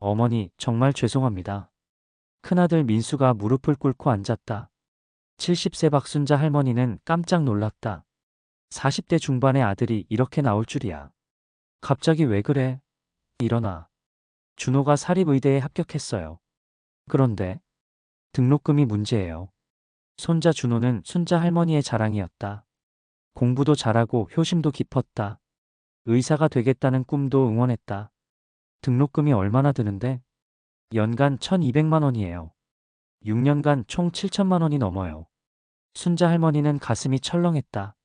어머니, 정말 죄송합니다. 큰아들 민수가 무릎을 꿇고 앉았다. 70세 박순자 할머니는 깜짝 놀랐다. 40대 중반의 아들이 이렇게 나올 줄이야. 갑자기 왜 그래? 일어나. 준호가 사립의대에 합격했어요. 그런데 등록금이 문제예요. 손자 준호는 순자 할머니의 자랑이었다. 공부도 잘하고 효심도 깊었다. 의사가 되겠다는 꿈도 응원했다. 등록금이 얼마나 드는데? 연간 1200만 원이에요. 6년간 총 7천만 원이 넘어요. 순자 할머니는 가슴이 철렁했다.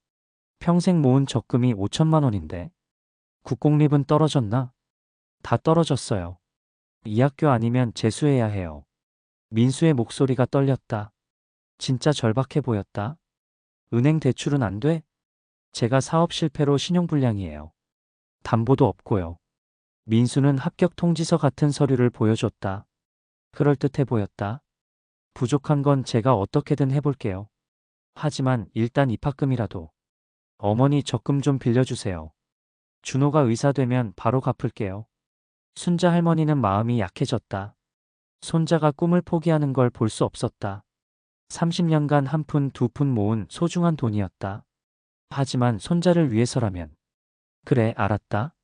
평생 모은 적금이 5천만 원인데 국공립은 떨어졌나? 다 떨어졌어요. 이 학교 아니면 재수해야 해요. 민수의 목소리가 떨렸다. 진짜 절박해 보였다. 은행 대출은 안 돼? 제가 사업 실패로 신용불량이에요. 담보도 없고요. 민수는 합격 통지서 같은 서류를 보여줬다. 그럴듯해 보였다. 부족한 건 제가 어떻게든 해볼게요. 하지만 일단 입학금이라도. 어머니 적금 좀 빌려주세요. 준호가 의사 되면 바로 갚을게요. 순자 할머니는 마음이 약해졌다. 손자가 꿈을 포기하는 걸 볼 수 없었다. 30년간 한 푼 두 푼 모은 소중한 돈이었다. 하지만 손자를 위해서라면. 그래, 알았다.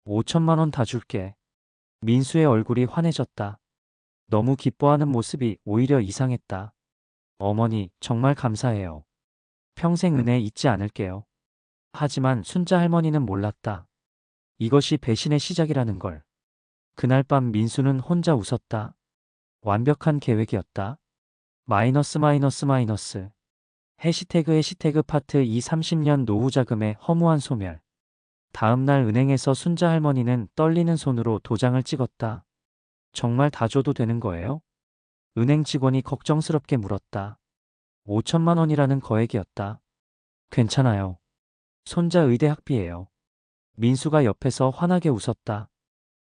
5천만 원 다 줄게. 민수의 얼굴이 환해졌다. 너무 기뻐하는 모습이 오히려 이상했다. 어머니, 정말 감사해요. 평생 은혜 잊지 않을게요. 하지만 순자 할머니는 몰랐다. 이것이 배신의 시작이라는 걸. 그날 밤 민수는 혼자 웃었다. 완벽한 계획이었다. 마이너스 마이너스 마이너스. 해시태그 파트 2 30년 노후 자금의 허무한 소멸. 다음날 은행에서 순자 할머니는 떨리는 손으로 도장을 찍었다. 정말 다 줘도 되는 거예요? 은행 직원이 걱정스럽게 물었다. 5천만 원이라는 거액이었다. 괜찮아요. 손자 의대 학비예요. 민수가 옆에서 환하게 웃었다.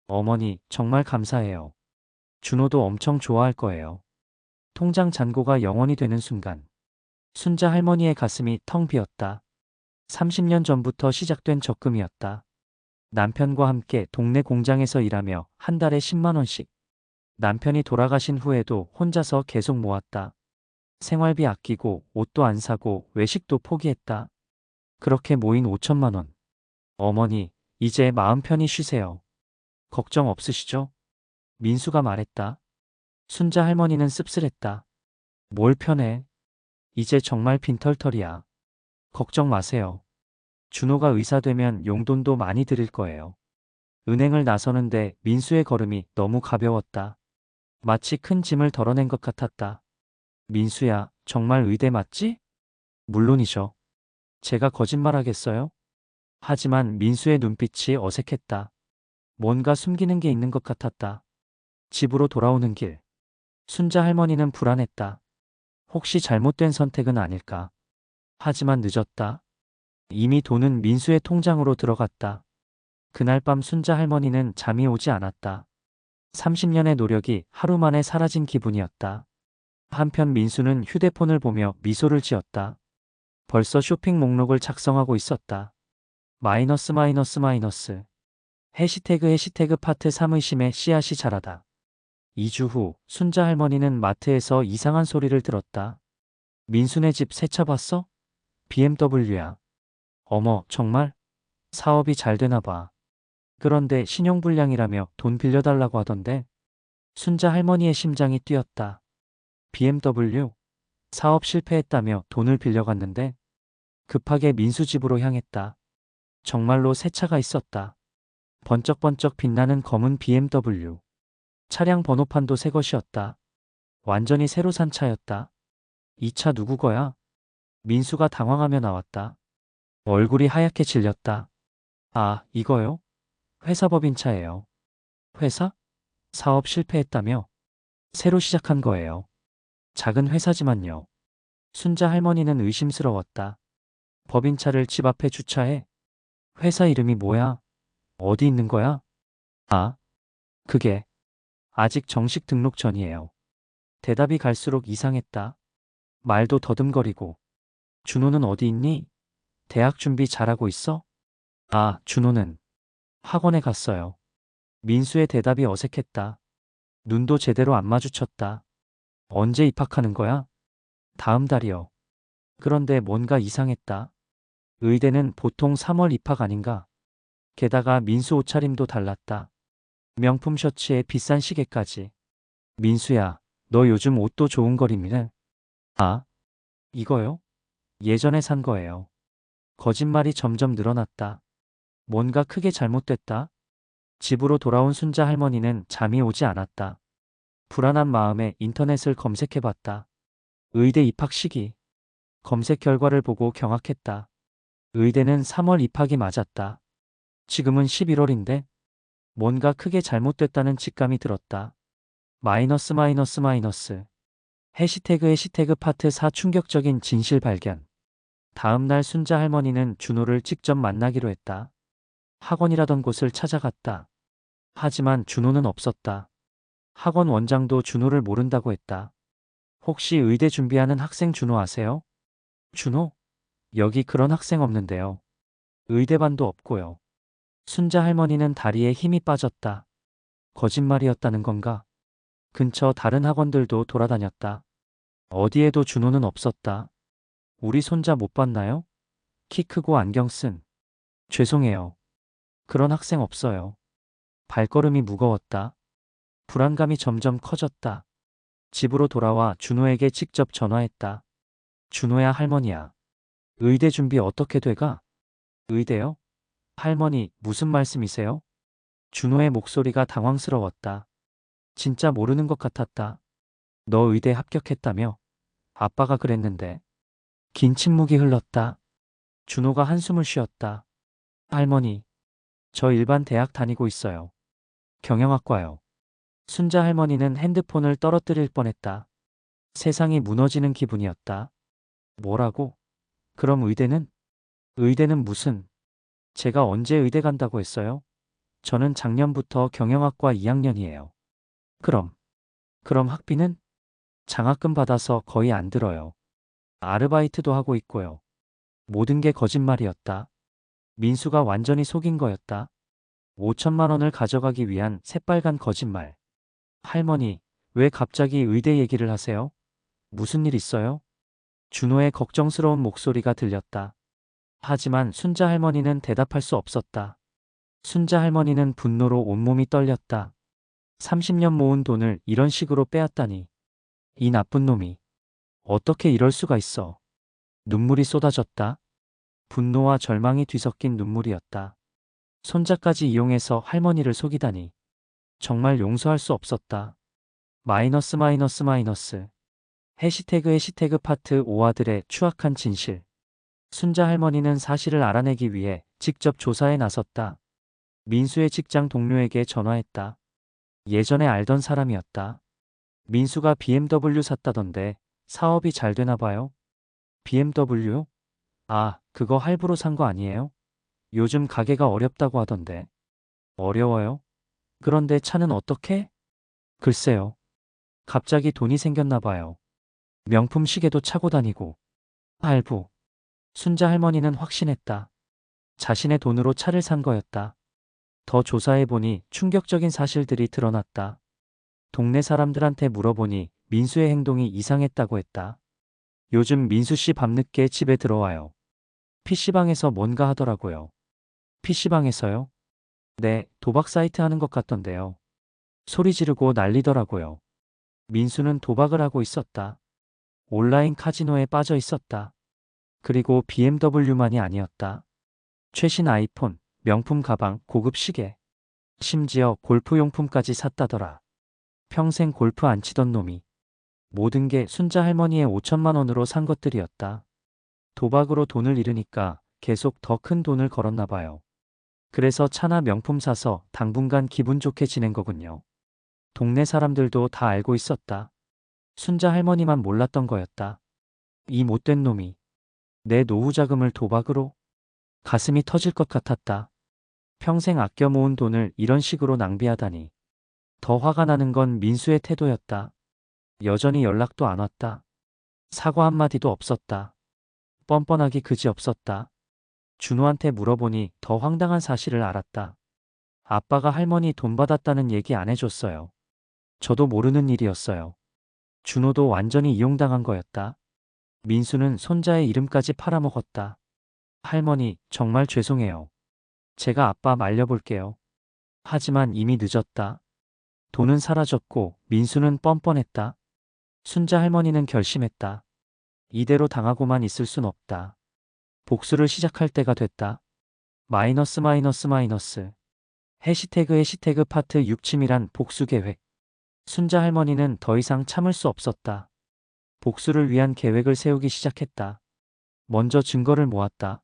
어머니, 정말 감사해요. 준호도 엄청 좋아할 거예요. 통장 잔고가 0원이 되는 순간 순자 할머니의 가슴이 텅 비었다. 30년 전부터 시작된 적금이었다. 남편과 함께 동네 공장에서 일하며 한 달에 10만 원씩. 남편이 돌아가신 후에도 혼자서 계속 모았다. 생활비 아끼고 옷도 안 사고 외식도 포기했다. 그렇게 모인 5천만 원. 어머니, 이제 마음 편히 쉬세요. 걱정 없으시죠? 민수가 말했다. 순자 할머니는 씁쓸했다. 뭘 편해? 이제 정말 빈털털이야. 걱정 마세요. 준호가 의사 되면 용돈도 많이 드릴 거예요. 은행을 나서는데 민수의 걸음이 너무 가벼웠다. 마치 큰 짐을 덜어낸 것 같았다. 민수야, 정말 의대 맞지? 물론이죠. 제가 거짓말하겠어요? 하지만 민수의 눈빛이 어색했다. 뭔가 숨기는 게 있는 것 같았다. 집으로 돌아오는 길. 순자 할머니는 불안했다. 혹시 잘못된 선택은 아닐까? 하지만 늦었다. 이미 돈은 민수의 통장으로 들어갔다. 그날 밤 순자 할머니는 잠이 오지 않았다. 30년의 노력이 하루 만에 사라진 기분이었다. 한편 민수는 휴대폰을 보며 미소를 지었다. 벌써 쇼핑 목록을 작성하고 있었다. 마이너스 마이너스 마이너스. 해시태그 파트 3 의심의 씨앗이 자라다. 2주 후 순자 할머니는 마트에서 이상한 소리를 들었다. 민수네 집 새 차 봤어? BMW야. 어머, 정말? 사업이 잘 되나 봐. 그런데 신용불량이라며 돈 빌려달라고 하던데. 순자 할머니의 심장이 뛰었다. BMW? 사업 실패했다며 돈을 빌려갔는데 급하게 민수 집으로 향했다. 정말로 새 차가 있었다. 번쩍번쩍 빛나는 검은 BMW. 차량 번호판도 새 것이었다. 완전히 새로 산 차였다. 이 차 누구 거야? 민수가 당황하며 나왔다. 얼굴이 하얗게 질렸다. 아, 이거요? 회사 법인차예요. 회사? 사업 실패했다며? 새로 시작한 거예요. 작은 회사지만요. 순자 할머니는 의심스러웠다. 법인차를 집 앞에 주차해? 회사 이름이 뭐야? 어디 있는 거야? 아, 그게 아직 정식 등록 전이에요. 대답이 갈수록 이상했다. 말도 더듬거리고. 준호는 어디 있니? 대학 준비 잘하고 있어? 아, 준호는 학원에 갔어요. 민수의 대답이 어색했다. 눈도 제대로 안 마주쳤다. 언제 입학하는 거야? 다음 달이요. 그런데 뭔가 이상했다. 의대는 보통 3월 입학 아닌가? 게다가 민수 옷차림도 달랐다. 명품 셔츠에 비싼 시계까지. 민수야, 너 요즘 옷도 좋은 걸 입네. 아, 이거요? 예전에 산 거예요. 거짓말이 점점 늘어났다. 뭔가 크게 잘못됐다. 집으로 돌아온 순자 할머니는 잠이 오지 않았다. 불안한 마음에 인터넷을 검색해봤다. 의대 입학 시기. 검색 결과를 보고 경악했다. 의대는 3월 입학이 맞았다. 지금은 11월인데 뭔가 크게 잘못됐다는 직감이 들었다. 마이너스 마이너스 마이너스. 해시태그 파트 4 충격적인 진실 발견. 다음 날 순자 할머니는 준호를 직접 만나기로 했다. 학원이라던 곳을 찾아갔다. 하지만 준호는 없었다. 학원 원장도 준호를 모른다고 했다. 혹시 의대 준비하는 학생 준호 아세요? 준호? 여기 그런 학생 없는데요. 의대반도 없고요. 순자 할머니는 다리에 힘이 빠졌다. 거짓말이었다는 건가? 근처 다른 학원들도 돌아다녔다. 어디에도 준호는 없었다. 우리 손자 못 봤나요? 키 크고 안경 쓴. 죄송해요. 그런 학생 없어요. 발걸음이 무거웠다. 불안감이 점점 커졌다. 집으로 돌아와 준호에게 직접 전화했다. 준호야 할머니야. 의대 준비 어떻게 돼가? 의대요? 할머니 무슨 말씀이세요? 준호의 목소리가 당황스러웠다. 진짜 모르는 것 같았다. 너 의대 합격했다며? 아빠가 그랬는데. 긴 침묵이 흘렀다. 준호가 한숨을 쉬었다. 할머니, 저 일반 대학 다니고 있어요. 경영학과요. 순자 할머니는 핸드폰을 떨어뜨릴 뻔했다. 세상이 무너지는 기분이었다. 뭐라고? 그럼 의대는? 의대는 무슨? 제가 언제 의대 간다고 했어요? 저는 작년부터 경영학과 2학년이에요. 그럼 학비는? 장학금 받아서 거의 안 들어요. 아르바이트도 하고 있고요. 모든 게 거짓말이었다. 민수가 완전히 속인 거였다. 5천만 원을 가져가기 위한 새빨간 거짓말. 할머니, 왜 갑자기 의대 얘기를 하세요? 무슨 일 있어요? 준호의 걱정스러운 목소리가 들렸다. 하지만 순자 할머니는 대답할 수 없었다. 순자 할머니는 분노로 온몸이 떨렸다. 30년 모은 돈을 이런 식으로 빼앗다니. 이 나쁜 놈이. 어떻게 이럴 수가 있어. 눈물이 쏟아졌다. 분노와 절망이 뒤섞인 눈물이었다. 손자까지 이용해서 할머니를 속이다니. 정말 용서할 수 없었다. 마이너스 마이너스 마이너스. 해시태그 파트 5 아들의 추악한 진실. 순자 할머니는 사실을 알아내기 위해 직접 조사에 나섰다. 민수의 직장 동료에게 전화했다. 예전에 알던 사람이었다. 민수가 BMW 샀다던데 사업이 잘 되나 봐요? BMW? 아, 그거 할부로 산 거 아니에요? 요즘 가게가 어렵다고 하던데. 어려워요? 그런데 차는 어떻게? 글쎄요. 갑자기 돈이 생겼나 봐요. 명품 시계도 차고 다니고. 할부. 순자 할머니는 확신했다. 자신의 돈으로 차를 산 거였다. 더 조사해보니 충격적인 사실들이 드러났다. 동네 사람들한테 물어보니 민수의 행동이 이상했다고 했다. 요즘 민수 씨 밤늦게 집에 들어와요. PC방에서 뭔가 하더라고요. PC방에서요? 네, 도박 사이트 하는 것 같던데요. 소리 지르고 난리더라고요. 민수는 도박을 하고 있었다. 온라인 카지노에 빠져 있었다. 그리고 BMW만이 아니었다. 최신 아이폰, 명품 가방, 고급 시계. 심지어 골프용품까지 샀다더라. 평생 골프 안 치던 놈이. 모든 게 순자 할머니의 5천만 원으로 산 것들이었다. 도박으로 돈을 잃으니까 계속 더 큰 돈을 걸었나 봐요. 그래서 차나 명품 사서 당분간 기분 좋게 지낸 거군요. 동네 사람들도 다 알고 있었다. 순자 할머니만 몰랐던 거였다. 이 못된 놈이 내 노후 자금을 도박으로? 가슴이 터질 것 같았다. 평생 아껴 모은 돈을 이런 식으로 낭비하다니. 더 화가 나는 건 민수의 태도였다. 여전히 연락도 안 왔다. 사과 한마디도 없었다. 뻔뻔하기 그지없었다. 준호한테 물어보니 더 황당한 사실을 알았다. 아빠가 할머니 돈 받았다는 얘기 안 해줬어요. 저도 모르는 일이었어요. 준호도 완전히 이용당한 거였다. 민수는 손자의 이름까지 팔아먹었다. 할머니, 정말 죄송해요. 제가 아빠 말려볼게요. 하지만 이미 늦었다. 돈은 사라졌고 민수는 뻔뻔했다. 순자 할머니는 결심했다. 이대로 당하고만 있을 순 없다. 복수를 시작할 때가 됐다. 마이너스 마이너스 마이너스. 해시태그 파트 6침이란 복수 계획. 순자 할머니는 더 이상 참을 수 없었다. 복수를 위한 계획을 세우기 시작했다. 먼저 증거를 모았다.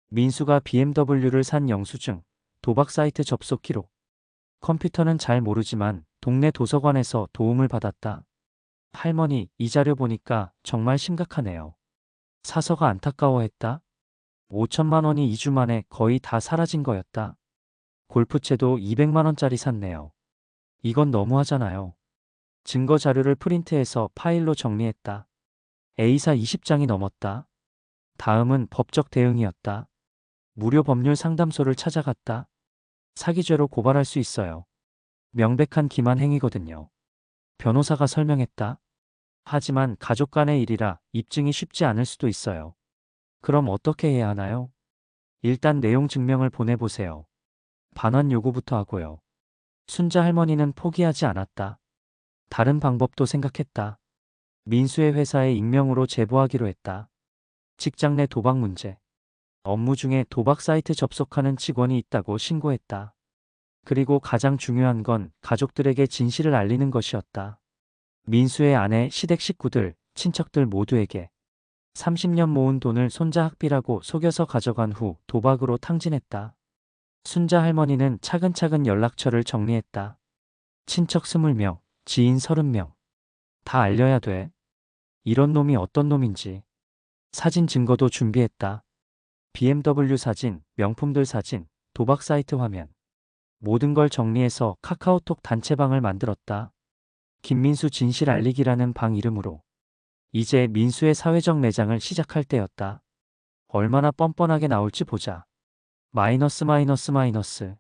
민수가 BMW를 산 영수증, 도박 사이트 접속 기록. 컴퓨터는 잘 모르지만 동네 도서관에서 도움을 받았다. 할머니, 이 자료 보니까 정말 심각하네요. 사서가 안타까워했다. 5천만 원이 2주 만에 거의 다 사라진 거였다. 골프채도 200만 원짜리 샀네요. 이건 너무하잖아요. 증거 자료를 프린트해서 파일로 정리했다. A사 20장이 넘었다. 다음은 법적 대응이었다. 무료 법률 상담소를 찾아갔다. 사기죄로 고발할 수 있어요. 명백한 기만 행위거든요. 변호사가 설명했다. 하지만 가족 간의 일이라 입증이 쉽지 않을 수도 있어요. 그럼 어떻게 해야 하나요? 일단 내용 증명을 보내보세요. 반환 요구부터 하고요. 순자 할머니는 포기하지 않았다. 다른 방법도 생각했다. 민수의 회사에 익명으로 제보하기로 했다. 직장 내 도박 문제. 업무 중에 도박 사이트 접속하는 직원이 있다고 신고했다. 그리고 가장 중요한 건 가족들에게 진실을 알리는 것이었다. 민수의 아내, 시댁 식구들, 친척들 모두에게 30년 모은 돈을 손자 학비라고 속여서 가져간 후 도박으로 탕진했다. 순자 할머니는 차근차근 연락처를 정리했다. 친척 20명, 지인 30명. 다 알려야 돼. 이런 놈이 어떤 놈인지. 사진 증거도 준비했다. BMW 사진, 명품들 사진, 도박 사이트 화면. 모든 걸 정리해서 카카오톡 단체방을 만들었다. 김민수 진실 알리기라는 방 이름으로. 이제 민수의 사회적 매장을 시작할 때였다. 얼마나 뻔뻔하게 나올지 보자. 마이너스 마이너스 마이너스.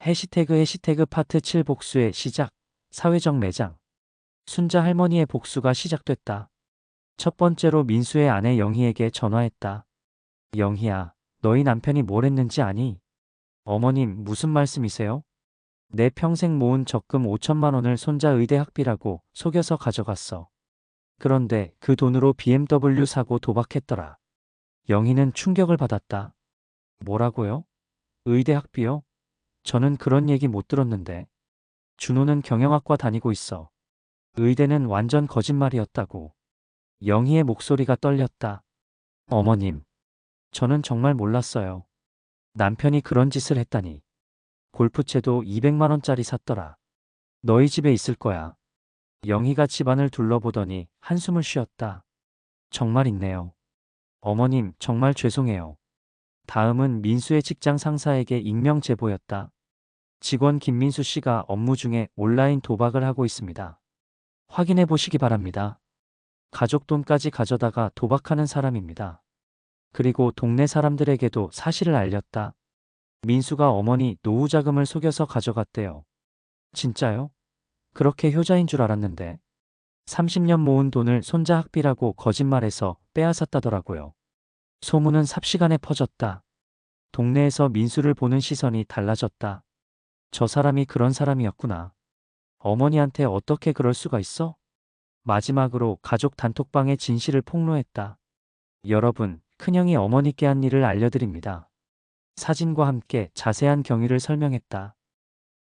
해시태그 파트 7 복수의 시작. 사회적 매장. 순자 할머니의 복수가 시작됐다. 첫 번째로 민수의 아내 영희에게 전화했다. 영희야, 너희 남편이 뭘 했는지 아니? 어머님, 무슨 말씀이세요? 내 평생 모은 적금 5천만 원을 손자 의대 학비라고 속여서 가져갔어. 그런데 그 돈으로 BMW 사고 도박했더라. 영희는 충격을 받았다. 뭐라고요? 의대 학비요? 저는 그런 얘기 못 들었는데. 준호는 경영학과 다니고 있어. 의대는 완전 거짓말이었다고. 영희의 목소리가 떨렸다. 어머님, 저는 정말 몰랐어요. 남편이 그런 짓을 했다니. 골프채도 200만 원짜리 샀더라. 너희 집에 있을 거야. 영희가 집안을 둘러보더니 한숨을 쉬었다. 정말 있네요. 어머님, 정말 죄송해요. 다음은 민수의 직장 상사에게 익명 제보였다. 직원 김민수 씨가 업무 중에 온라인 도박을 하고 있습니다. 확인해 보시기 바랍니다. 가족 돈까지 가져다가 도박하는 사람입니다. 그리고 동네 사람들에게도 사실을 알렸다. 민수가 어머니 노후 자금을 속여서 가져갔대요. 진짜요? 그렇게 효자인 줄 알았는데. 30년 모은 돈을 손자 학비라고 거짓말해서 빼앗았다더라고요. 소문은 삽시간에 퍼졌다. 동네에서 민수를 보는 시선이 달라졌다. 저 사람이 그런 사람이었구나. 어머니한테 어떻게 그럴 수가 있어? 마지막으로 가족 단톡방의 진실을 폭로했다. 여러분, 큰형이 어머니께 한 일을 알려드립니다. 사진과 함께 자세한 경위를 설명했다.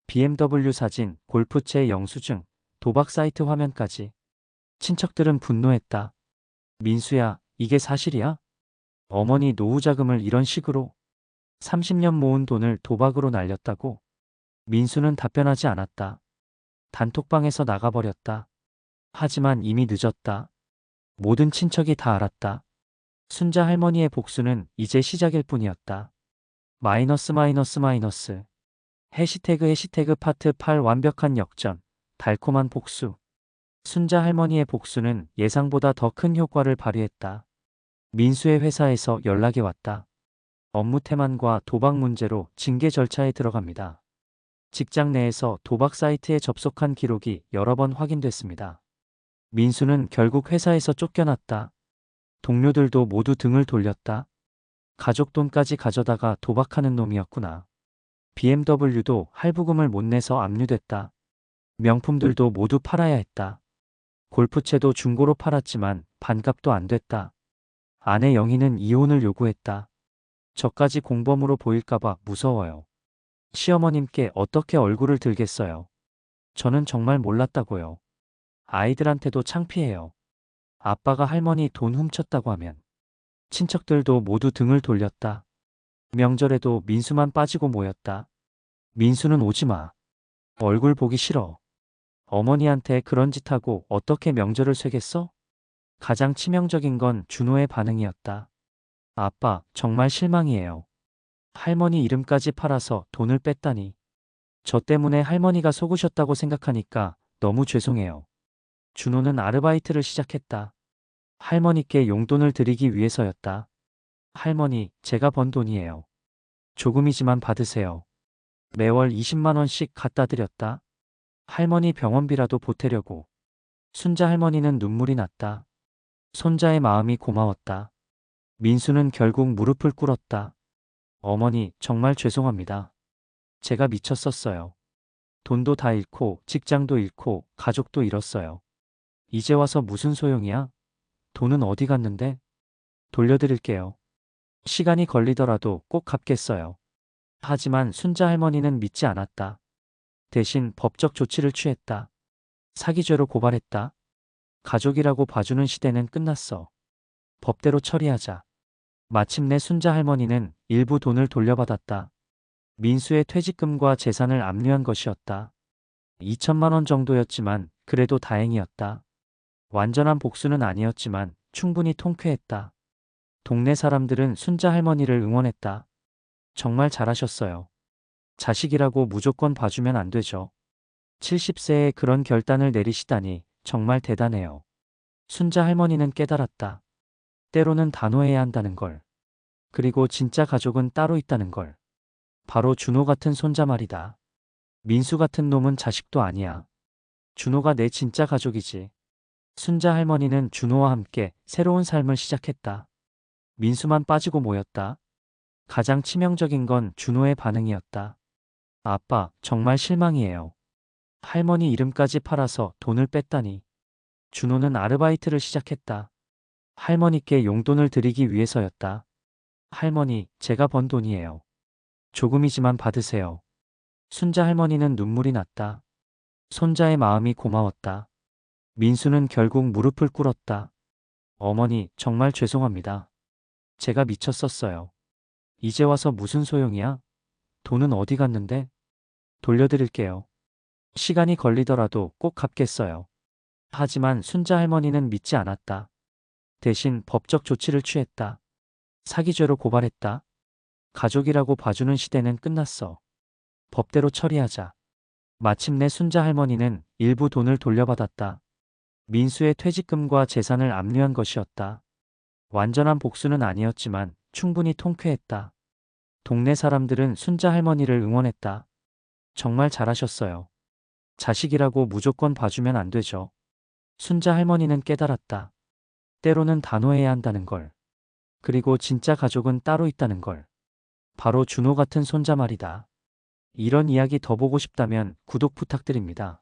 BMW 사진, 골프채 영수증, 도박 사이트 화면까지. 친척들은 분노했다. 민수야, 이게 사실이야? 어머니 노후 자금을 이런 식으로 30년 모은 돈을 도박으로 날렸다고? 민수는 답변하지 않았다. 단톡방에서 나가버렸다. 하지만 이미 늦었다. 모든 친척이 다 알았다. 순자 할머니의 복수는 이제 시작일 뿐이었다. 마이너스 마이너스 마이너스. 해시태그 파트 8 완벽한 역전. 달콤한 복수. 순자 할머니의 복수는 예상보다 더 큰 효과를 발휘했다. 민수의 회사에서 연락이 왔다. 업무 태만과 도박 문제로 징계 절차에 들어갑니다. 직장 내에서 도박 사이트에 접속한 기록이 여러 번 확인됐습니다. 민수는 결국 회사에서 쫓겨났다. 동료들도 모두 등을 돌렸다. 가족 돈까지 가져다가 도박하는 놈이었구나. BMW도 할부금을 못 내서 압류됐다. 명품들도 모두 팔아야 했다. 골프채도 중고로 팔았지만 반값도 안 됐다. 아내 영희는 이혼을 요구했다. 저까지 공범으로 보일까봐 무서워요. 시어머님께 어떻게 얼굴을 들겠어요. 저는 정말 몰랐다고요. 아이들한테도 창피해요. 아빠가 할머니 돈 훔쳤다고 하면 친척들도 모두 등을 돌렸다. 명절에도 민수만 빠지고 모였다. 민수는 오지 마. 얼굴 보기 싫어. 어머니한테 그런 짓 하고 어떻게 명절을 쇠겠어? 가장 치명적인 건 준호의 반응이었다. 아빠, 정말 실망이에요. 할머니 이름까지 팔아서 돈을 뺐다니. 저 때문에 할머니가 속으셨다고 생각하니까 너무 죄송해요. 준호는 아르바이트를 시작했다. 할머니께 용돈을 드리기 위해서였다. 할머니, 제가 번 돈이에요. 조금이지만 받으세요. 매월 20만 원씩 갖다 드렸다. 할머니 병원비라도 보태려고. 순자 할머니는 눈물이 났다. 손자의 마음이 고마웠다. 민수는 결국 무릎을 꿇었다. 어머니, 정말 죄송합니다. 제가 미쳤었어요. 돈도 다 잃고, 직장도 잃고, 가족도 잃었어요. 이제 와서 무슨 소용이야? 돈은 어디 갔는데? 돌려드릴게요. 시간이 걸리더라도 꼭 갚겠어요. 하지만 순자 할머니는 믿지 않았다. 대신 법적 조치를 취했다. 사기죄로 고발했다. 가족이라고 봐주는 시대는 끝났어. 법대로 처리하자. 마침내 순자 할머니는 일부 돈을 돌려받았다. 민수의 퇴직금과 재산을 압류한 것이었다. 2천만 원 정도였지만 그래도 다행이었다. 완전한 복수는 아니었지만 충분히 통쾌했다. 동네 사람들은 순자 할머니를 응원했다. 정말 잘하셨어요. 자식이라고 무조건 봐주면 안 되죠. 70세에 그런 결단을 내리시다니 정말 대단해요. 순자 할머니는 깨달았다. 때로는 단호해야 한다는 걸. 그리고 진짜 가족은 따로 있다는 걸. 바로 준호 같은 손자 말이다. 민수 같은 놈은 자식도 아니야. 준호가 내 진짜 가족이지. 순자 할머니는 준호와 함께 새로운 삶을 시작했다. 민수만 빠지고 모였다. 가장 치명적인 건 준호의 반응이었다. 아빠, 정말 실망이에요. 할머니 이름까지 팔아서 돈을 뺐다니. 준호는 아르바이트를 시작했다. 할머니께 용돈을 드리기 위해서였다. 할머니, 제가 번 돈이에요. 조금이지만 받으세요. 순자 할머니는 눈물이 났다. 손자의 마음이 고마웠다. 민수는 결국 무릎을 꿇었다. 어머니, 정말 죄송합니다. 제가 미쳤었어요. 이제 와서 무슨 소용이야? 돈은 어디 갔는데? 돌려드릴게요. 시간이 걸리더라도 꼭 갚겠어요. 하지만 순자 할머니는 믿지 않았다. 대신 법적 조치를 취했다. 사기죄로 고발했다. 가족이라고 봐주는 시대는 끝났어. 법대로 처리하자. 마침내 순자 할머니는 일부 돈을 돌려받았다. 민수의 퇴직금과 재산을 압류한 것이었다. 완전한 복수는 아니었지만 충분히 통쾌했다. 동네 사람들은 순자 할머니를 응원했다. 정말 잘하셨어요. 자식이라고 무조건 봐주면 안 되죠. 순자 할머니는 깨달았다. 때로는 단호해야 한다는 걸. 그리고 진짜 가족은 따로 있다는 걸. 바로 준호 같은 손자 말이다. 이런 이야기 더 보고 싶다면 구독 부탁드립니다.